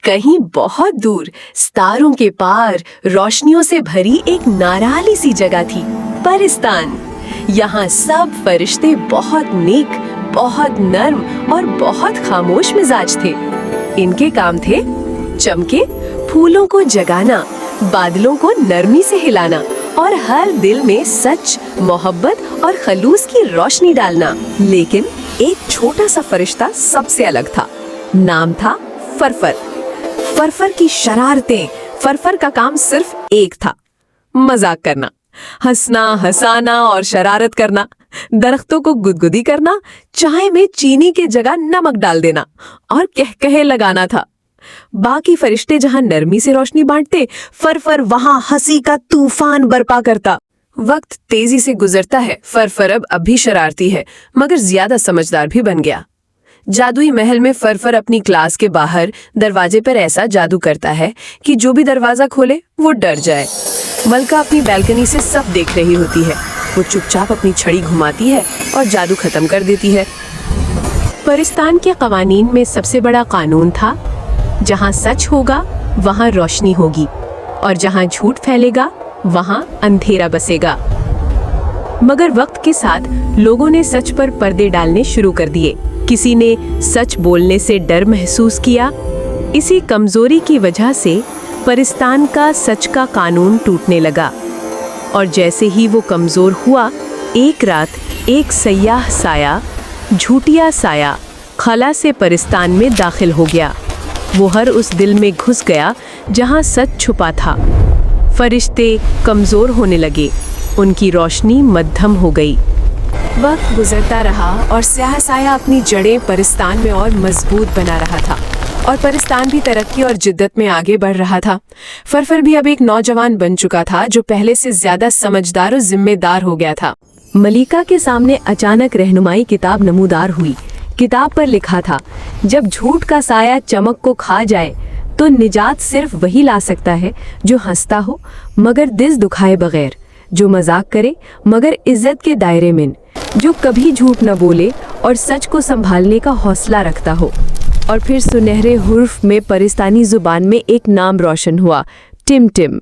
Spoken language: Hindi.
कहीं बहुत दूर सितारों के पार रोशनियों से भरी एक नाराली सी जगह थी, परिस्तान। यहाँ सब फरिश्ते बहुत नेक, बहुत नर्म और बहुत खामोश मिजाज थे। इनके काम थे चमके फूलों को जगाना, बादलों को नरमी से हिलाना और हर दिल में सच, मोहब्बत और खलूस की रोशनी डालना। लेकिन एक छोटा सा फरिश्ता सबसे अलग था। नाम था फरफर। फरफर की शरारतें। फरफर का काम सिर्फ एक था, मजाक करना, हंसना, हंसाना और शरारत करना, दरख्तों को गुदगुदी करना, चाय में चीनी की जगह नमक डाल देना और कहकहे लगाना था। बाकी फरिश्ते जहां नरमी से रोशनी बांटते, फरफर वहां हंसी का तूफान बरपा करता। वक्त तेजी से गुजरता है। फरफर अब भी शरारती है, मगर ज्यादा समझदार भी बन गया। जादुई महल में फरफर अपनी क्लास के बाहर दरवाजे पर ऐसा जादू करता है कि जो भी दरवाजा खोले वो डर जाए। मलका अपनी बैल्कनी से सब देख रही होती है। वो चुपचाप अपनी छड़ी घुमाती है और जादू खत्म कर देती है। परिस्तान के कवानीन में सबसे बड़ा कानून था, जहाँ सच होगा वहाँ रोशनी होगी और जहाँ झूठ फैलेगा वहाँ अंधेरा बसेगा। मगर वक्त के साथ लोगों ने सच पर पर्दे डालने शुरू कर दिए। किसी ने सच बोलने से डर महसूस किया। इसी कमजोरी की वजह से परिस्तान का सच का कानून टूटने लगा। और जैसे ही वो कमजोर हुआ, एक रात एक सयाह साया, झूठिया साया, खला से परिस्तान में दाखिल हो गया। वो हर उस दिल में घुस गया जहां सच छुपा था। फरिश्ते कमजोर होने लगे, उनकी रोशनी मध्यम हो गई। वक्त गुजरता रहा और स्याह साया अपनी जड़ें परिस्तान में और मजबूत बना रहा था, और परिस्तान भी तरक्की और जिद्दत में आगे बढ़ रहा था। फरफर भी अब एक नौजवान बन चुका था, जो पहले से ज्यादा समझदार और जिम्मेदार हो गया था। मलिका के सामने अचानक रहनुमाई किताब नमूदार हुई। किताब पर लिखा था, जब झूठ का साया चमक को खा जाए तो निजात सिर्फ वही ला सकता है जो हंसता हो मगर दिल दुखाए बगैर, जो मजाक करे मगर इज्जत के दायरे में, जो कभी झूठ न बोले और सच को संभालने का हौसला रखता हो। और फिर सुनहरे हुर्फ में परिस्तानी जुबान में एक नाम रोशन हुआ, टिम टिम।